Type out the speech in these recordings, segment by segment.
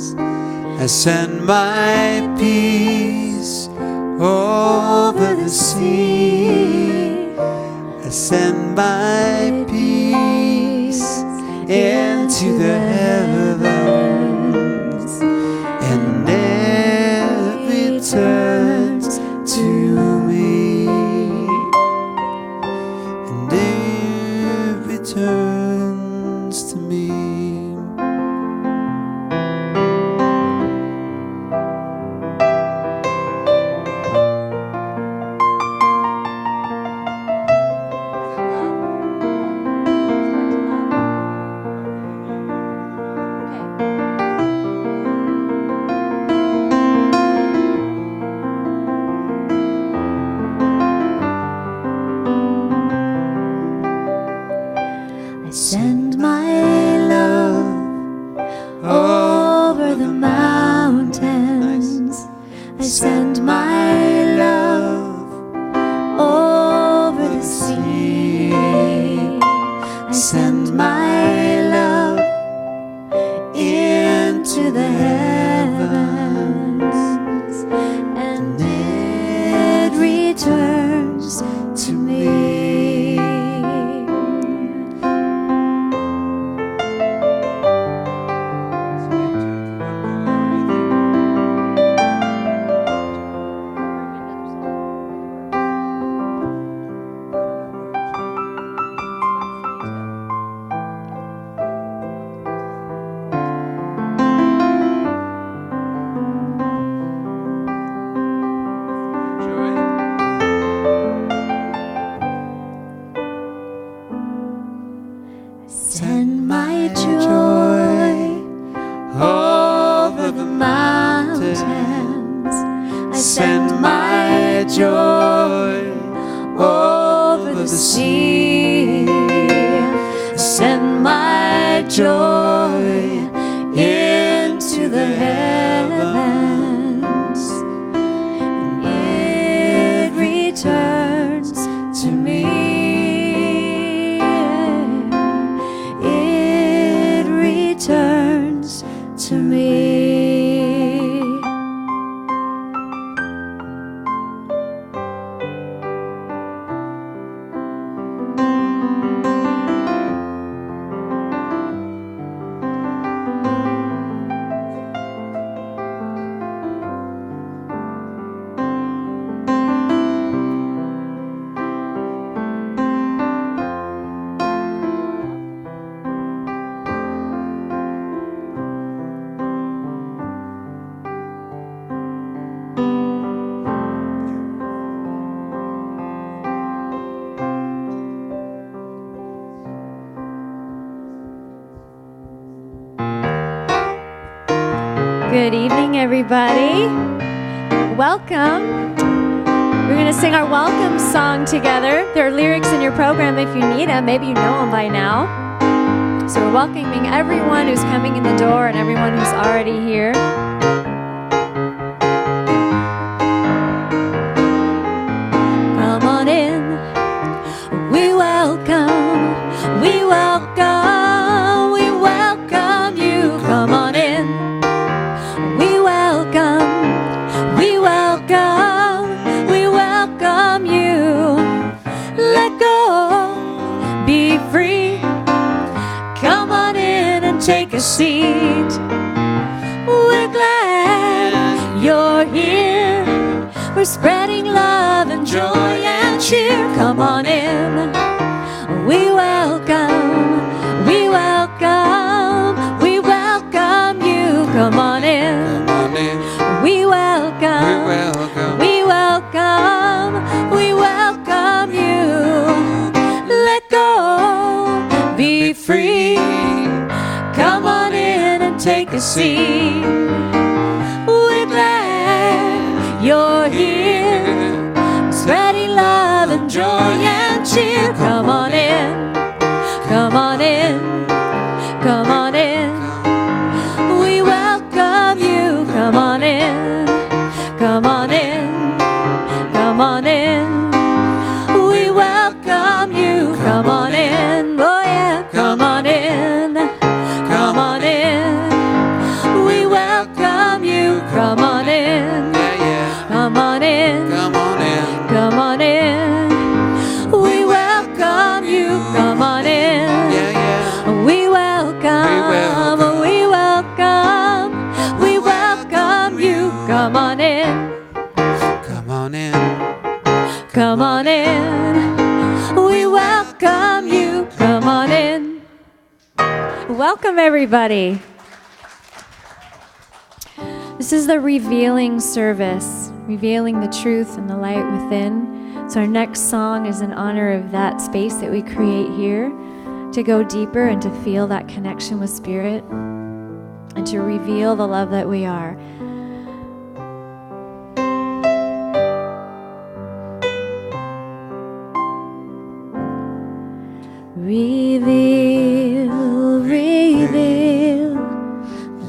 I send my peace over the sea. I send my peace into the heavens, and it returns to me, and it returns to me. Send my love over the mountains. I send my love over the sea. I send my love into the heavens, and it returns to me. Send my joy over the mountains. I send my joy over the sea. I send my joy into the heavens, and it returns to me. Returns to me. Good evening, everybody. Welcome. We're going to sing our welcome song together. There are lyrics in your program if you need them. Maybe you know them by now. So we're welcoming everyone who's coming in the door and everyone who's already here. Come on in. We welcome. We welcome. We welcome you. Come on in. We welcome you. Let go, be free. Come on in and take a seat. We're glad you're here. We're spreading love and joy and cheer. Come on in. We welcome you. Come on in. We welcome you. Let go, be free. Come on in and take a seat. We're glad you're here, spreading love and joy and cheer. Come on in, come on in, come on in. We welcome you. Come on in, come on in, come on in. We welcome you. Come on in, oh yeah. Come on in, come on in. We welcome come on in. Yeah, yeah. Come on in. Come on in. Come on in. We welcome you. Come on in. Yeah, yeah. We welcome. We welcome. We welcome you. Come on in. Come on in. Come on in. We welcome you. Come on in. Welcome, everybody. This is the revealing service, revealing the truth and the light within. So our next song is in honor of that space that we create here, to go deeper and to feel that connection with Spirit and to reveal the love that we are. Reveal, reveal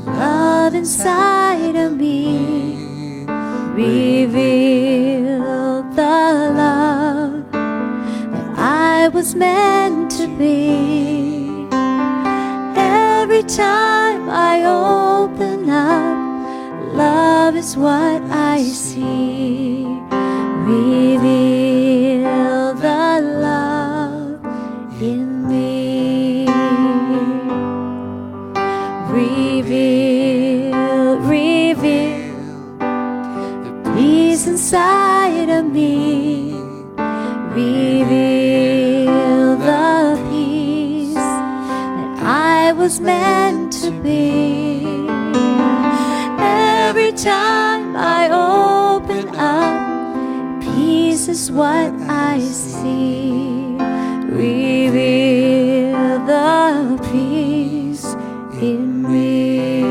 the love inside of me. Reveal the love that I was meant to be. Every time I open up, love is what I see. Reveal the love in me. Reveal, reveal the peace inside of me. Reveal the peace that I was meant to be. Every time I open up, peace is what I see. Reveal the peace in me.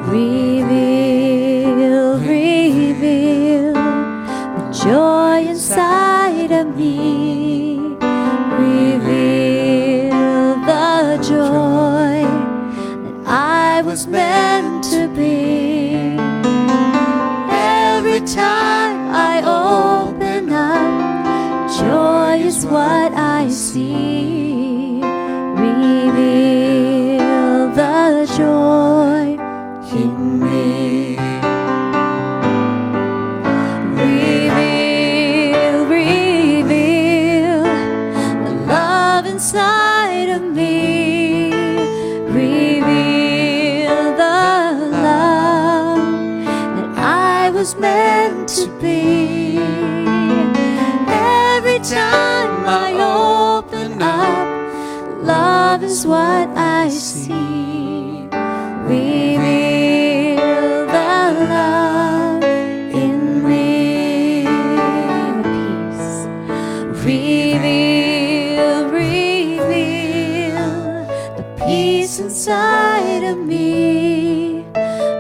Reveal, reveal the joy inside of me. Reveal the joy that I was meant to be. Every time I open up, joy is what I see. Reveal the joy in me. Reveal, reveal the love inside of me. Reveal the love that I was meant to be. Every time I open up, love is what I see. Reveal the love in me. The peace. Reveal, reveal the peace inside of me.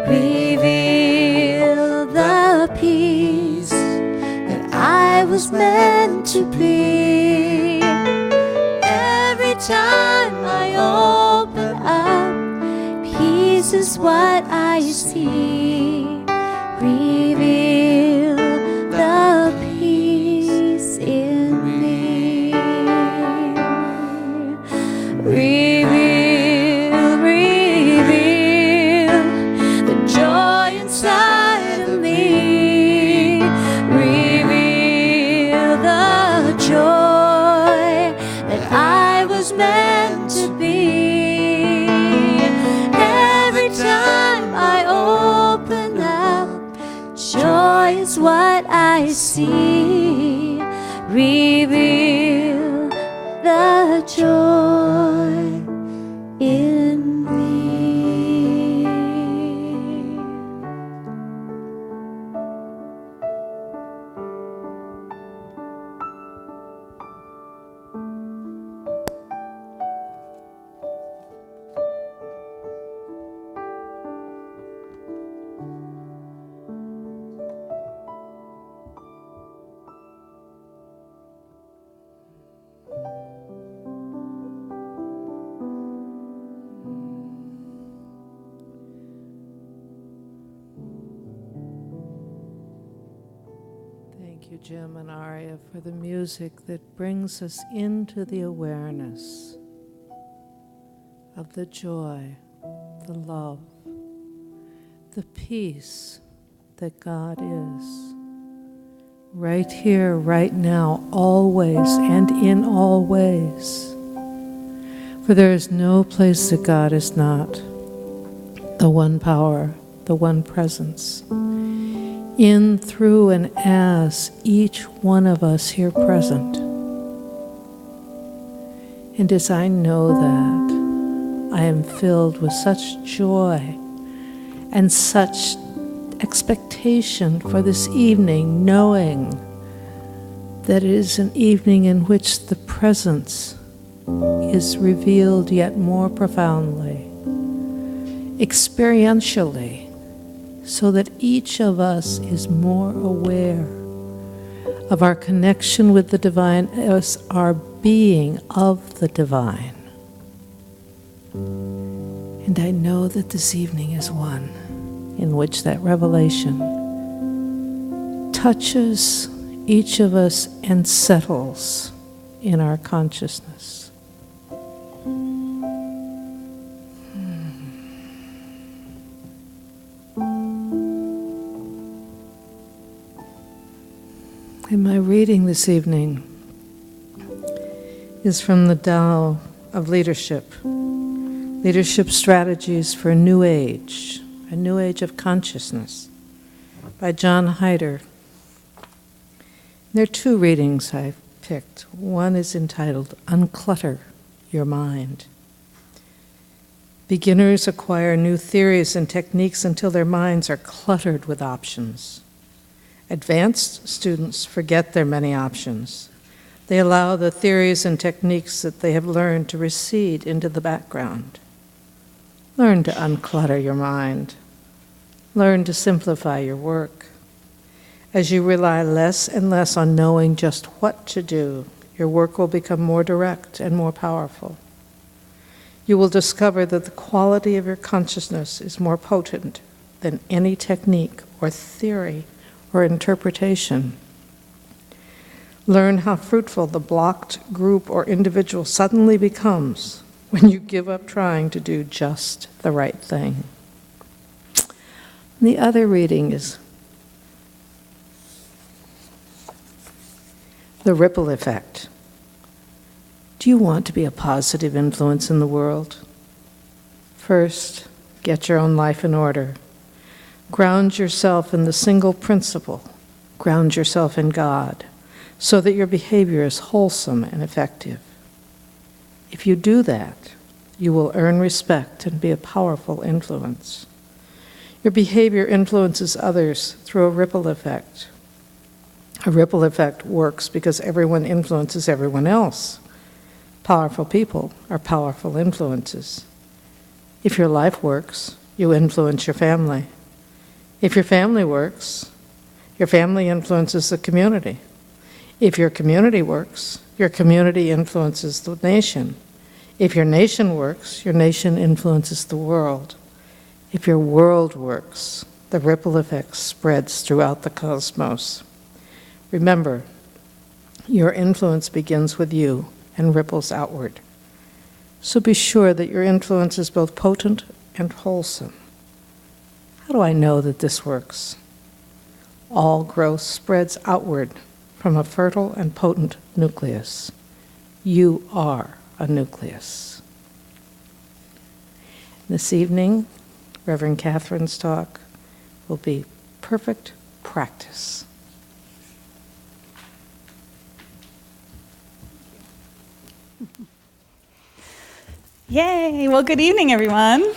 Reveal the peace that I was meant to be. Every time I open up, peace is what I see. Reveal the peace in me. Reveal, reveal the joy inside of me. Reveal the joy that I was meant to be. Every time I open up, joy is what I see. Reveal the joy in me. Thank you, Jim and Aria, for the music that brings us into the awareness of the joy, the love, the peace that God is. Right here, right now, always and in all ways. For there is no place that God is not. The one power, the one presence. In, through, and as each one of us here present. And as I know that, I am filled with such joy and such expectation for this evening, knowing that it is an evening in which the presence is revealed yet more profoundly, experientially, so that each of us is more aware of our connection with the divine as our being of the divine. And I know that this evening is one in which that revelation touches each of us and settles in our consciousness. And my reading this evening is from the Tao of Leadership, Leadership Strategies for a New Age of Consciousness, by John Heider. There are two readings I've picked. One is entitled, Unclutter Your Mind. Beginners acquire new theories and techniques until their minds are cluttered with options. Advanced students forget their many options. They allow the theories and techniques that they have learned to recede into the background. Learn to unclutter your mind. Learn to simplify your work. As you rely less and less on knowing just what to do, your work will become more direct and more powerful. You will discover that the quality of your consciousness is more potent than any technique or theory or interpretation. Learn how fruitful the blocked group or individual suddenly becomes when you give up trying to do just the right thing. The other reading is The Ripple Effect. Do you want to be a positive influence in the world? First, get your own life in order. Ground yourself in the single principle. Ground yourself in God, so that your behavior is wholesome and effective. If you do that, you will earn respect and be a powerful influence. Your behavior influences others through a ripple effect. A ripple effect works because everyone influences everyone else. Powerful people are powerful influences. If your life works, you influence your family. If your family works, your family influences the community. If your community works, your community influences the nation. If your nation works, your nation influences the world. If your world works, the ripple effect spreads throughout the cosmos. Remember, your influence begins with you and ripples outward. So be sure that your influence is both potent and wholesome. How do I know that this works? All growth spreads outward from a fertile and potent nucleus. You are a nucleus. This evening, Reverend Katherine's talk will be Perfect Practice. Yay! Well, good evening, everyone.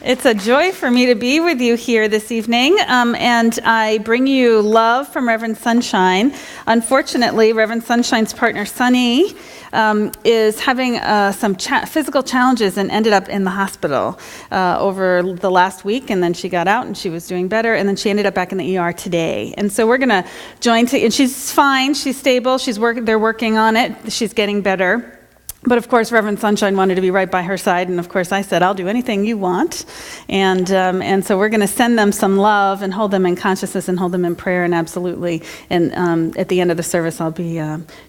It's a joy for me to be with you here this evening, and I bring you love from Reverend Sunshine. Unfortunately, Reverend Sunshine's partner, Sunny, is having some physical challenges and ended up in the hospital over the last week, and then she got out and she was doing better, and then she ended up back in the ER today. And so we're going to join, and she's fine, she's stable, they're working on it, she's getting better. But of course, Reverend Sunshine wanted to be right by her side, and of course I said, I'll do anything you want. And so we're going to send them some love and hold them in consciousness and hold them in prayer, and absolutely. And at the end of the service, I'll be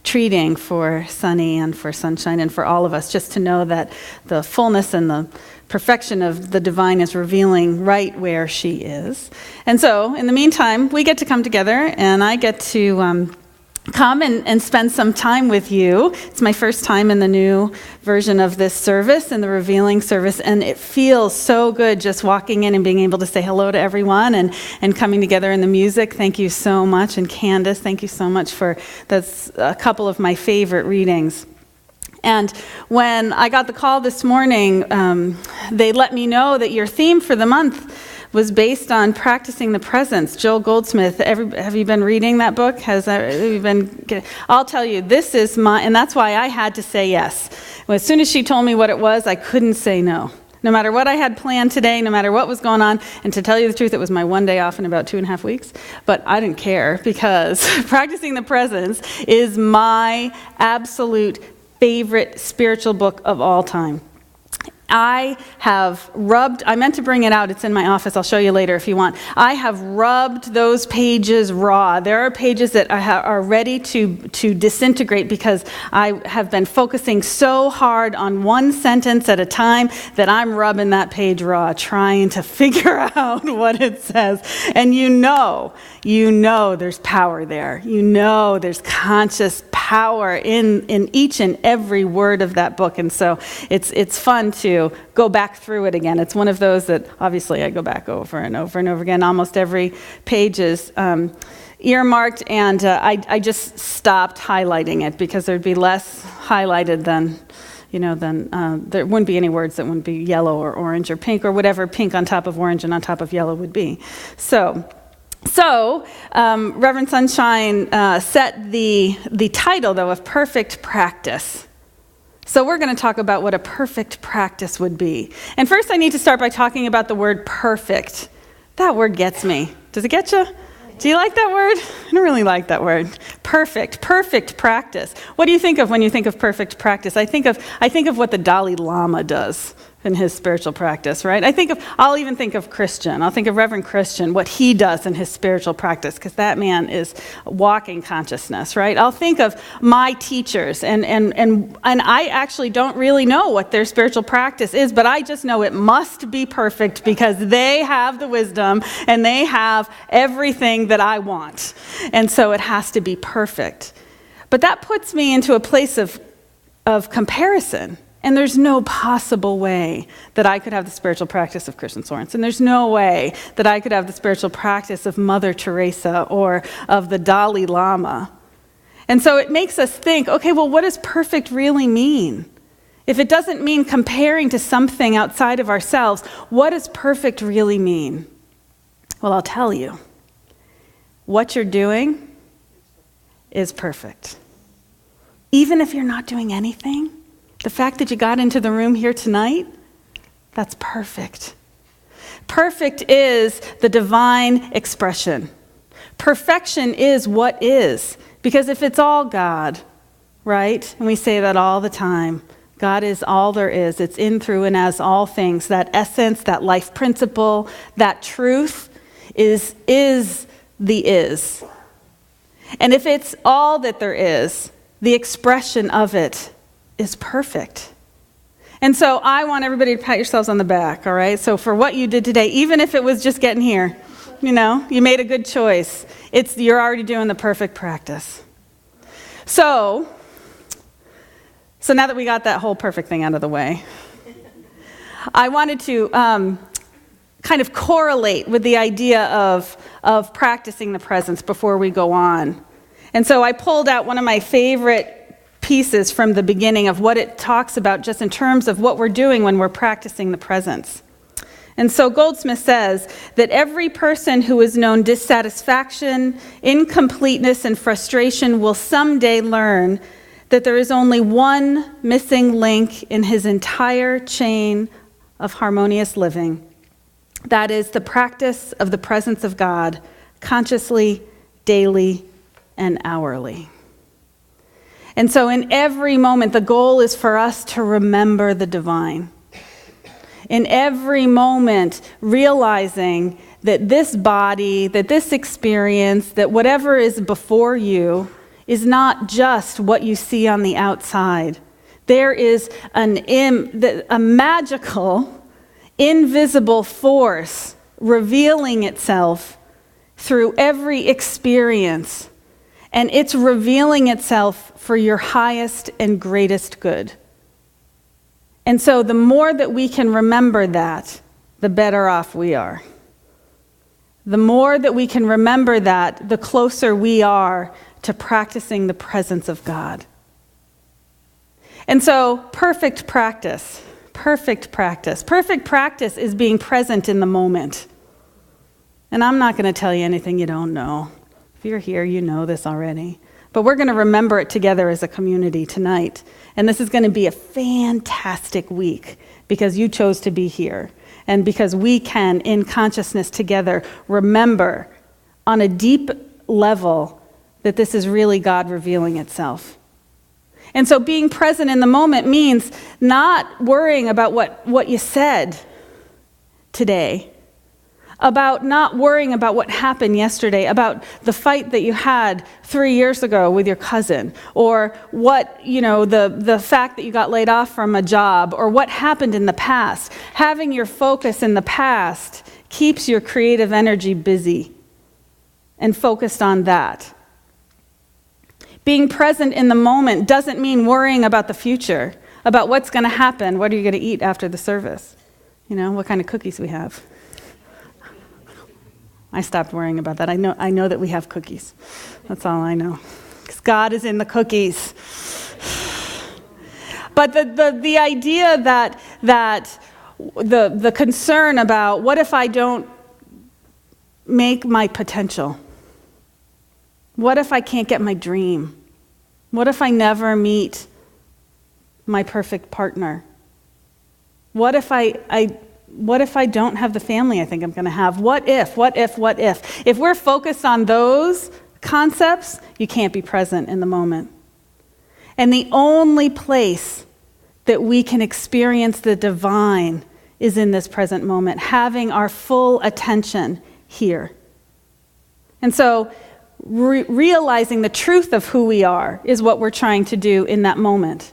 treating for Sunny and for Sunshine and for all of us, just to know that the fullness and the perfection of the divine is revealing right where she is. And so, in the meantime, we get to come together, and I get to come and spend some time with you. It's my first time in the new version of this service, in the revealing service, and it feels so good just walking in and being able to say hello to everyone and coming together in the music. Thank you so much. And Candace, thank you so much that's a couple of my favorite readings. And when I got the call this morning, they let me know that your theme for the month was based on practicing the presence. Joel Goldsmith, have you been reading that book? I'll tell you, this is and that's why I had to say yes. As soon as she told me what it was, I couldn't say no. No matter what I had planned today, no matter what was going on, and to tell you the truth, it was my one day off in about 2.5 weeks, but I didn't care because practicing the presence is my absolute favorite spiritual book of all time. I meant to bring it out, it's in my office, I'll show you later if you want. I have rubbed those pages raw. There are pages that are ready to disintegrate because I have been focusing so hard on one sentence at a time that I'm rubbing that page raw, trying to figure out what it says. And you know there's power there. You know there's conscious power in each and every word of that book. And so it's fun to go back through it again. It's one of those that obviously I go back over and over and over again. Almost every page is earmarked, and I just stopped highlighting it because there'd be less highlighted than there wouldn't be any words that wouldn't be yellow or orange or pink or whatever pink on top of orange and on top of yellow would be. So Reverend Sunshine set the title, though, of Perfect Practice. So we're going to talk about what a perfect practice would be. And first I need to start by talking about the word perfect. That word gets me. Does it get you? Do you like that word? I don't really like that word. Perfect practice. What do you think of when you think of perfect practice? I think of what the Dalai Lama does in his spiritual practice, right? I'll even think of Christian. I'll think of Reverend Christian, what he does in his spiritual practice, because that man is walking consciousness, right? I'll think of my teachers, and I actually don't really know what their spiritual practice is, but I just know it must be perfect because they have the wisdom and they have everything that I want. And so it has to be perfect. But that puts me into a place of comparison. And there's no possible way that I could have the spiritual practice of Christian Sorensen. There's no way that I could have the spiritual practice of Mother Teresa or of the Dalai Lama. And so it makes us think, okay, well, what does perfect really mean? If it doesn't mean comparing to something outside of ourselves, what does perfect really mean? Well, I'll tell you. What you're doing is perfect. Even if you're not doing anything, the fact that you got into the room here tonight, that's perfect. Perfect is the divine expression. Perfection is what is. Because if it's all God, right? And we say that all the time. God is all there is. It's in, through, and as all things. That essence, that life principle, that truth is the is. And if it's all that there is, the expression of it is perfect. And so I want everybody to pat yourselves on the back, all right? So for what you did today, even if it was just getting here, you made a good choice. You're already doing the perfect practice. So now that we got that whole perfect thing out of the way, I wanted to kind of correlate with the idea of practicing the presence before we go on. And so I pulled out one of my favorite pieces from the beginning of what it talks about just in terms of what we're doing when we're practicing the presence. And so Goldsmith says that every person who has known dissatisfaction, incompleteness, and frustration will someday learn that there is only one missing link in his entire chain of harmonious living. That is the practice of the presence of God, consciously, daily, and hourly. And so in every moment, the goal is for us to remember the divine. In every moment, realizing that this body, that this experience, that whatever is before you is not just what you see on the outside. There is a magical invisible force revealing itself through every experience, and it's revealing itself for your highest and greatest good. And so the more that we can remember that, the better off we are. The more that we can remember that, the closer we are to practicing the presence of God. And so, perfect practice is being present in the moment. And I'm not going to tell you anything you don't know. If you're here, you know this already. But we're going to remember it together as a community tonight. And this is going to be a fantastic week because you chose to be here. And because we can, in consciousness together, remember on a deep level that this is really God revealing itself. And so being present in the moment means not worrying about what you said today, about not worrying about what happened yesterday, about the fight that you had 3 years ago with your cousin, or the fact that you got laid off from a job, or what happened in the past. Having your focus in the past keeps your creative energy busy and focused on that. Being present in the moment doesn't mean worrying about the future, about what's going to happen. What are you going to eat after the service? What kind of cookies we have. I stopped worrying about that. I know that we have cookies. That's all I know. Because God is in the cookies. But the idea that the concern about what if I don't make my potential? What if I can't get my dream? What if I never meet my perfect partner? What if I don't have the family I think I'm going to have? What if? If we're focused on those concepts, you can't be present in the moment. And the only place that we can experience the divine is in this present moment, having our full attention here. And so realizing the truth of who we are is what we're trying to do in that moment.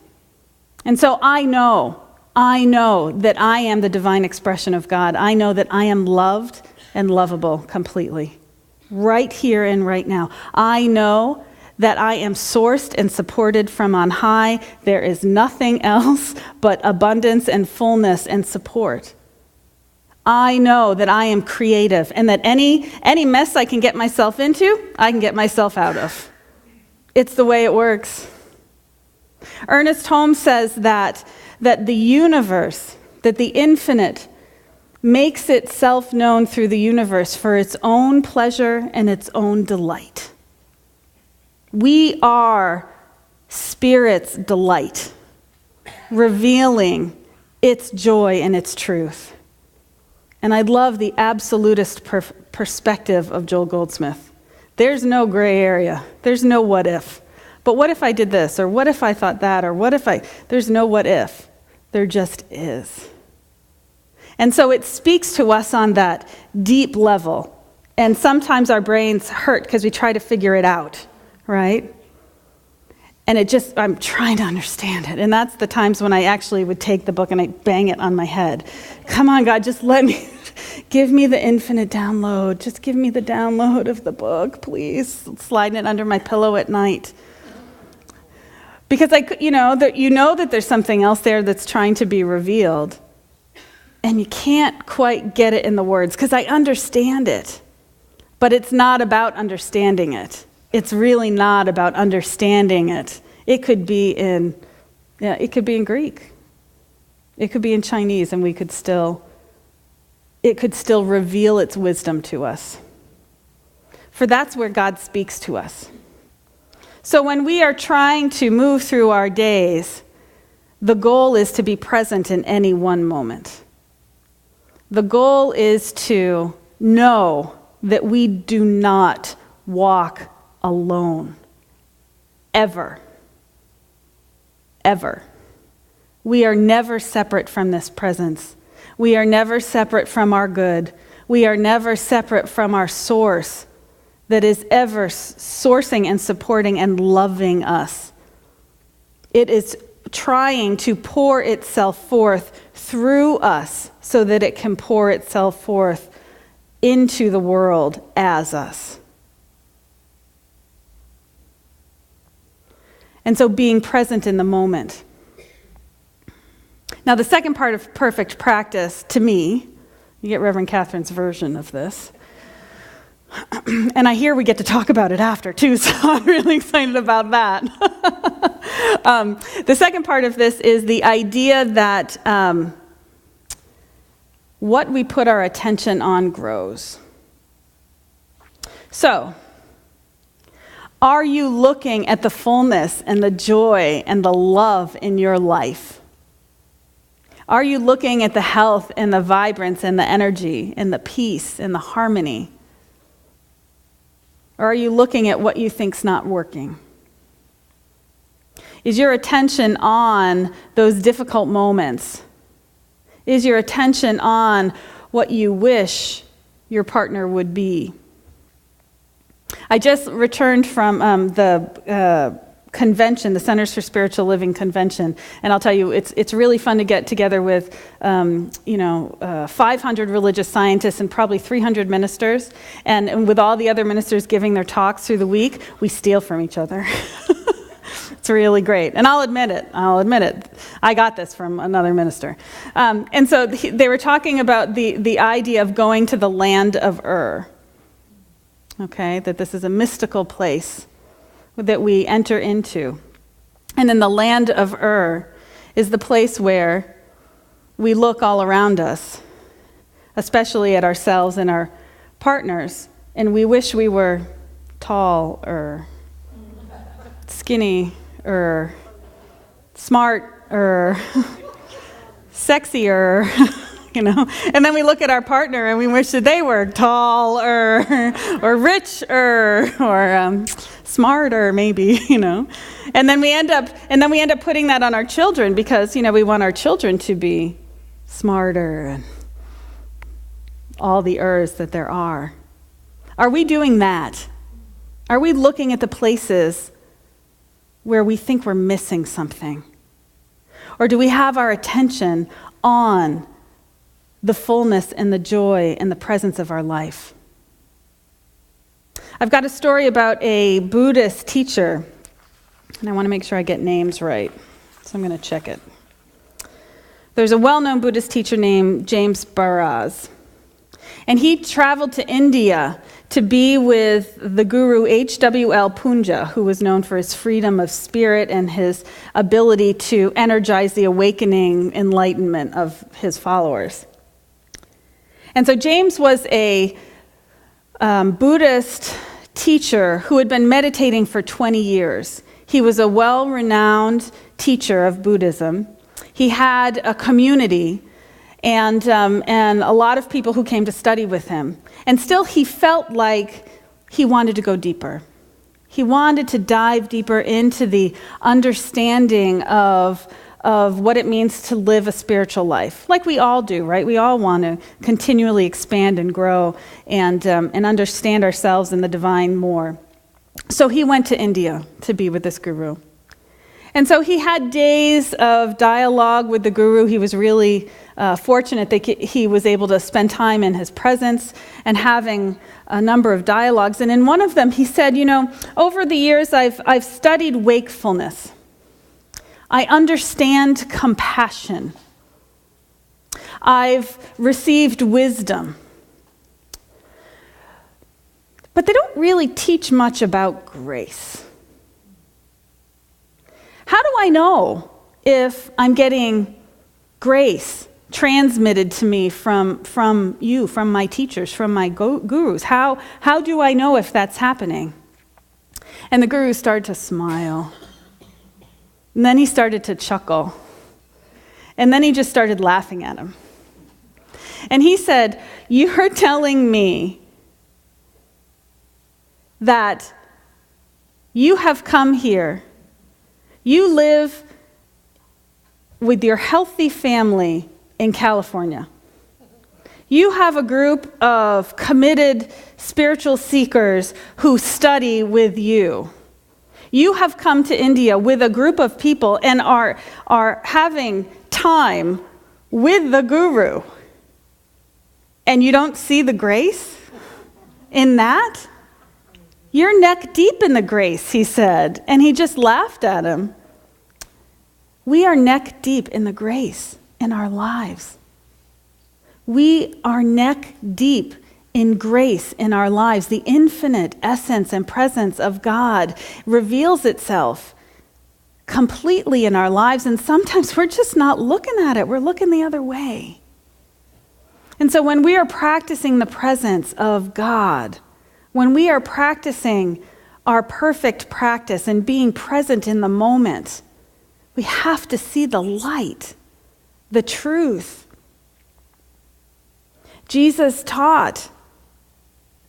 And so I know that I am the divine expression of God. I know that I am loved and lovable completely, right here and right now. I know that I am sourced and supported from on high. There is nothing else but abundance and fullness and support. I know that I am creative and that any mess I can get myself into, I can get myself out of. It's the way it works. Ernest Holmes says that the universe, that the infinite, makes itself known through the universe for its own pleasure and its own delight. We are Spirit's delight, revealing its joy and its truth. And I love the absolutist perspective of Joel Goldsmith. There's no gray area. There's no what if. But what if I did this? Or what if I thought that? Or what if there's no what if. There just is. And so it speaks to us on that deep level. And sometimes our brains hurt because we try to figure it out, right? And I'm trying to understand it. And that's the times when I actually would take the book and I bang it on my head. Come on, God, just give me the infinite download. Just give me the download of the book, please. Sliding it under my pillow at night. Because that there's something else there that's trying to be revealed. And you can't quite get it in the words because I understand it. But it's not about understanding it. It's really not about understanding it. It could be in Greek. It could be in Chinese, and it could still reveal its wisdom to us. For that's where God speaks to us. So when we are trying to move through our days, the goal is to be present in any one moment. The goal is to know that we do not walk alone. Ever. Ever. We are never separate from this presence. We are never separate from our good. We are never separate from our source that is ever sourcing and supporting and loving us. It is trying to pour itself forth through us so that it can pour itself forth into the world as us. And so being present in the moment. Now, the second part of perfect practice, to me, you get Reverend Catherine's version of this. And I hear we get to talk about it after, too, so I'm really excited about that. The second part of this is the idea that what we put our attention on grows. So, are you looking at the fullness and the joy and the love in your life? Are you looking at the health and the vibrance and the energy and the peace and the harmony? Or are you looking at what you think's not working? Is your attention on those difficult moments? Is your attention on what you wish your partner would be? I just returned from the convention, the Centers for Spiritual Living convention, and I'll tell you, it's really fun to get together with 500 religious scientists and probably 300 ministers, and with all the other ministers giving their talks through the week, we steal from each other. It's really great, and I'll admit it. I got this from another minister, and so they were talking about the idea of going to the land of Ur. Okay, that this is a mystical place that we enter into. And in the land of Ur is the place where we look all around us, especially at ourselves and our partners, and we wish we were tall or skinny or smart or sexier. And then we look at our partner and we wish that they were tall or rich or smarter, maybe, And then we end up putting that on our children because, we want our children to be smarter and all the ers that there are. Are we doing that? Are we looking at the places where we think we're missing something? Or do we have our attention on the fullness and the joy and the presence of our life? I've got a story about a Buddhist teacher, and I want to make sure I get names right, so I'm going to check it. There's a well-known Buddhist teacher named James Baraz, and he traveled to India to be with the guru H.W.L. Punja, who was known for his freedom of spirit and his ability to energize the awakening enlightenment of his followers. And so James was a Buddhist teacher who had been meditating for 20 years. He was a well-renowned teacher of Buddhism. He had a community and a lot of people who came to study with him. And still he felt like he wanted to go deeper. He wanted to dive deeper into the understanding of what it means to live a spiritual life, like we all do, right? We all want to continually expand and grow and understand ourselves and the divine more. So he went to India to be with this guru. And so he had days of dialogue with the guru. He was really fortunate that he was able to spend time in his presence and having a number of dialogues. And in one of them, he said, over the years, I've studied wakefulness. I understand compassion. I've received wisdom. But they don't really teach much about grace. How do I know if I'm getting grace transmitted to me from you, from my teachers, from my gurus? How do I know if that's happening? And the guru started to smile. And then he started to chuckle. And then he just started laughing at him. And he said, "You're telling me that you have come here, you live with your healthy family in California. You have a group of committed spiritual seekers who study with you. You have come to India with a group of people and are having time with the guru. And you don't see the grace in that? You're neck deep in the grace, he said. And he just laughed at him. We are neck deep in the grace in our lives. We are neck deep in grace in our lives. The infinite essence and presence of God reveals itself completely in our lives, and sometimes we're just not looking at it. We're looking the other way. And so when we are practicing the presence of God, when we are practicing our perfect practice and being present in the moment, we have to see the light, the truth. Jesus taught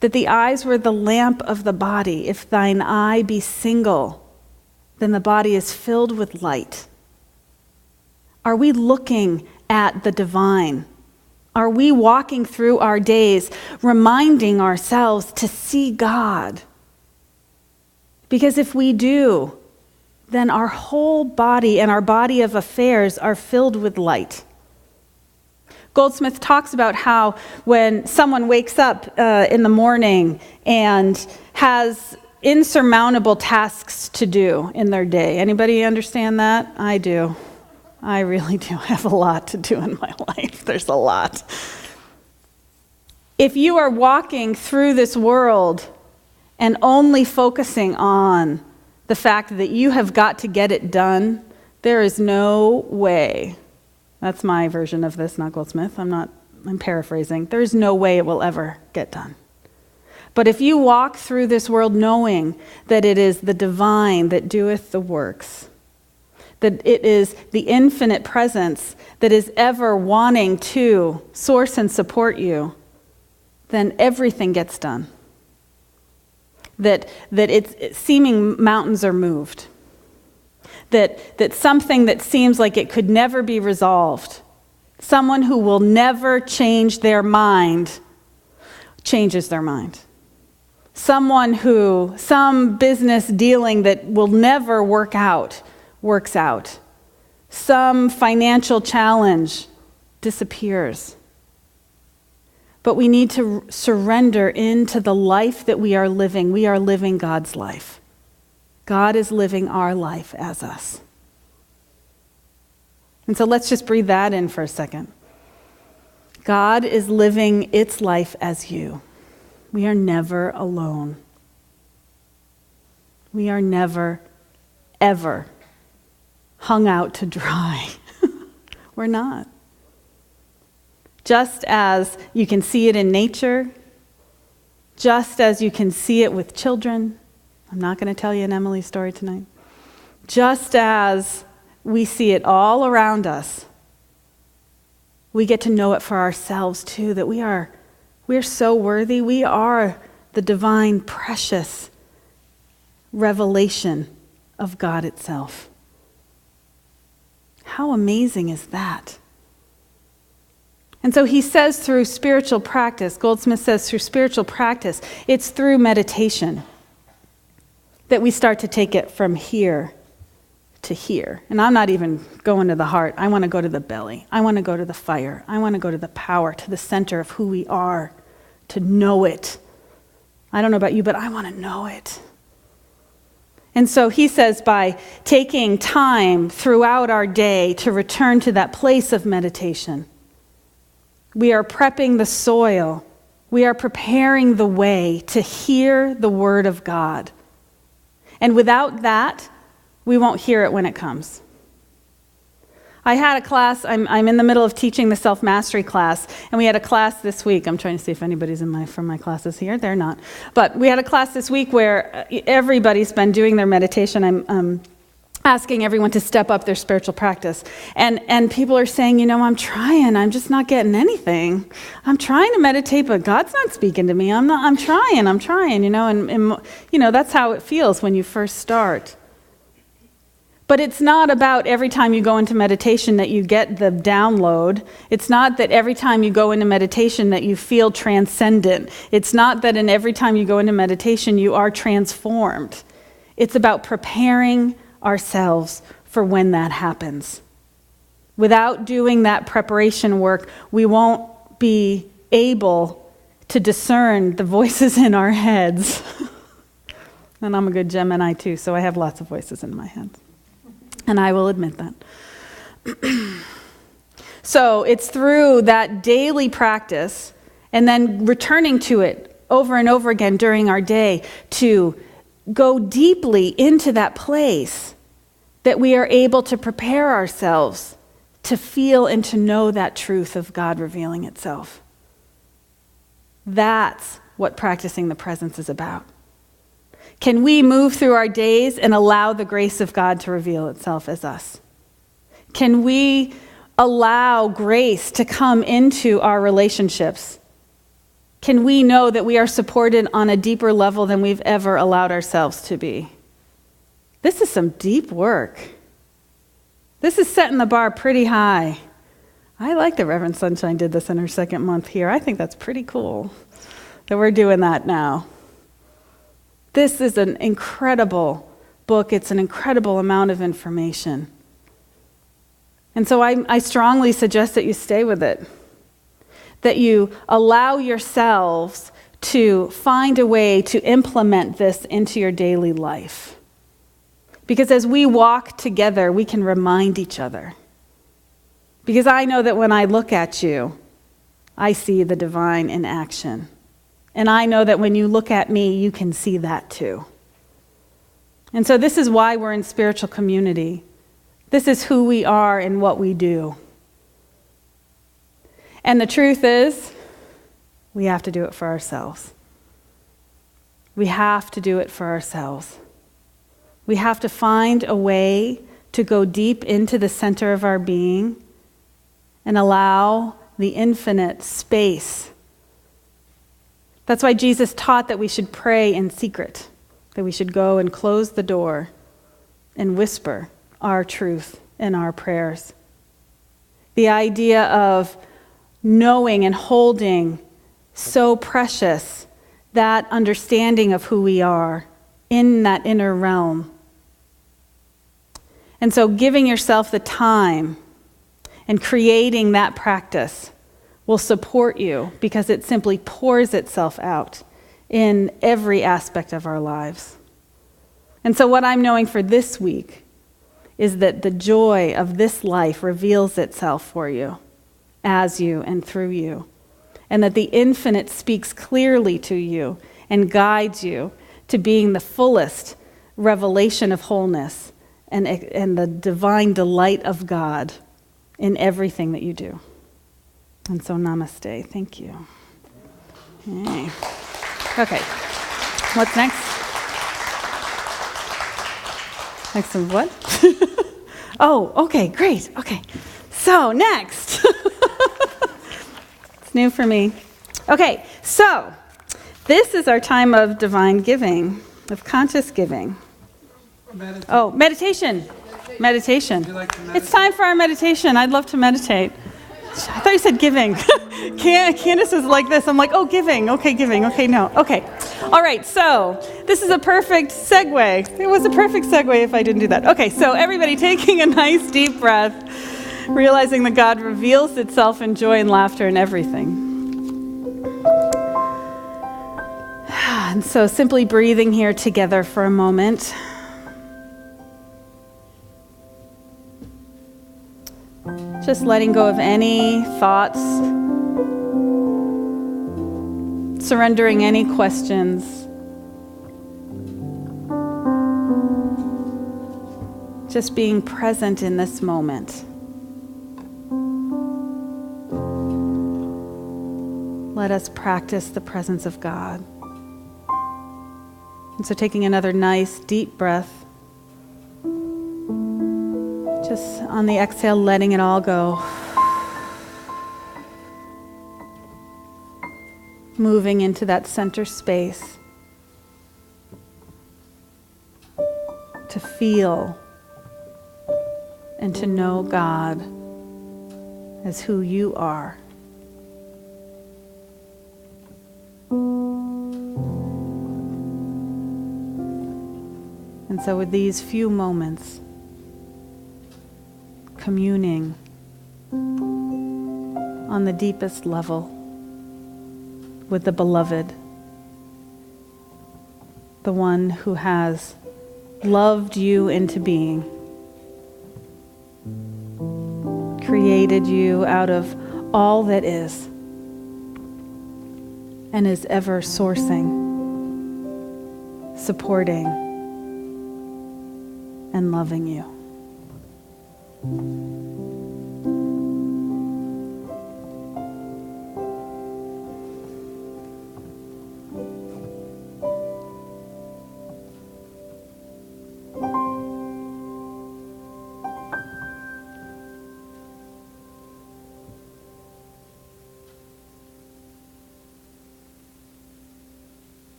that the eyes were the lamp of the body. If thine eye be single, then the body is filled with light. Are we looking at the divine? Are we walking through our days reminding ourselves to see God? Because if we do, then our whole body and our body of affairs are filled with light. Goldsmith talks about how when someone wakes up in the morning and has insurmountable tasks to do in their day. Anybody understand that? I do. I really do have a lot to do in my life. There's a lot. If you are walking through this world and only focusing on the fact that you have got to get it done, there is no way. That's my version of this, not Goldsmith. I'm paraphrasing. There is no way it will ever get done. But if you walk through this world knowing that it is the divine that doeth the works, that it is the infinite presence that is ever wanting to source and support you, then everything gets done. That it's seeming mountains are moved. That something that seems like it could never be resolved, someone who will never change their mind, changes their mind. Some business dealing that will never work out, works out. Some financial challenge disappears. But we need to surrender into the life that we are living. We are living God's life. God is living our life as us. And so let's just breathe that in for a second. God is living its life as you. We are never alone. We are never, ever hung out to dry. We're not. Just as you can see it in nature, just as you can see it with children. I'm not going to tell you an Emily story tonight. Just as we see it all around us, we get to know it for ourselves too, that we are so worthy. We are the divine, precious revelation of God itself. How amazing is that? And so he says through spiritual practice, Goldsmith says through spiritual practice, it's through meditation that we start to take it from here to here. And I'm not even going to the heart. I want to go to the belly. I want to go to the fire. I want to go to the power, to the center of who we are, to know it. I don't know about you, but I want to know it. And so he says by taking time throughout our day to return to that place of meditation, we are prepping the soil. We are preparing the way to hear the word of God. And without that, we won't hear it when it comes. I had a class, I'm in the middle of teaching the self-mastery class, and we had a class this week. I'm trying to see if anybody's from my classes here. They're not. But we had a class this week where everybody's been doing their meditation. I'm asking everyone to step up their spiritual practice. And people are saying, I'm trying. I'm just not getting anything. I'm trying to meditate, but God's not speaking to me. I'm trying, and that's how it feels when you first start. But it's not about every time you go into meditation that you get the download. It's not that every time you go into meditation that you feel transcendent. It's not that in every time you go into meditation you are transformed. It's about preparing ourselves for when that happens. Without doing that preparation work, we won't be able to discern the voices in our heads. And I'm a good Gemini too, so I have lots of voices in my head. And I will admit that. So it's through that daily practice and then returning to it over and over again during our day to go deeply into that place that we are able to prepare ourselves to feel and to know that truth of God revealing itself. That's what practicing the presence is about. Can we move through our days and allow the grace of God to reveal itself as us? Can we allow grace to come into our relationships? Can we know that we are supported on a deeper level than we've ever allowed ourselves to be? This is some deep work. This is setting the bar pretty high. I like that Reverend Sunshine did this in her second month here. I think that's pretty cool that we're doing that now. This is an incredible book. It's an incredible amount of information. And so I strongly suggest that you stay with it, that you allow yourselves to find a way to implement this into your daily life. Because as we walk together, we can remind each other. Because I know that when I look at you, I see the divine in action. And I know that when you look at me, you can see that too. And so this is why we're in spiritual community. This is who we are and what we do. And the truth is, we have to do it for ourselves. We have to do it for ourselves. We have to find a way to go deep into the center of our being and allow the infinite space. That's why Jesus taught that we should pray in secret, that we should go and close the door and whisper our truth in our prayers. The idea of knowing and holding so precious that understanding of who we are in that inner realm. And so giving yourself the time and creating that practice will support you because it simply pours itself out in every aspect of our lives. And so what I'm knowing for this week is that the joy of this life reveals itself for you, as you and through you, and that the infinite speaks clearly to you and guides you to being the fullest revelation of wholeness and the divine delight of God in everything that you do. And so namaste. Thank you. Okay. Okay. What's next? Next to what? Oh, okay, great. Okay. So next. It's new for me. Okay, so this is our time of divine giving, of conscious giving. Meditation. Meditation. Would you like to meditate? It's time for our meditation. I'd love to meditate. I thought you said giving. Candace is like this. I'm like, oh, giving. Okay, giving. Okay, no. Okay. All right, so this is a perfect segue. It was a perfect segue if I didn't do that. Okay, so everybody taking a nice deep breath, realizing that God reveals itself in joy and laughter in everything. And so simply breathing here together for a moment. Just letting go of any thoughts, surrendering any questions. Just being present in this moment. Let us practice the presence of God. And so taking another nice deep breath. Just on the exhale, letting it all go. Moving into that center space. To feel and to know God as who you are. And so with these few moments, communing on the deepest level with the beloved, the one who has loved you into being, created you out of all that is, and is ever sourcing, supporting, and loving you.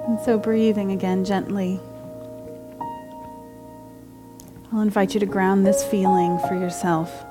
And so breathing again gently. I'll invite you to ground this feeling for yourself.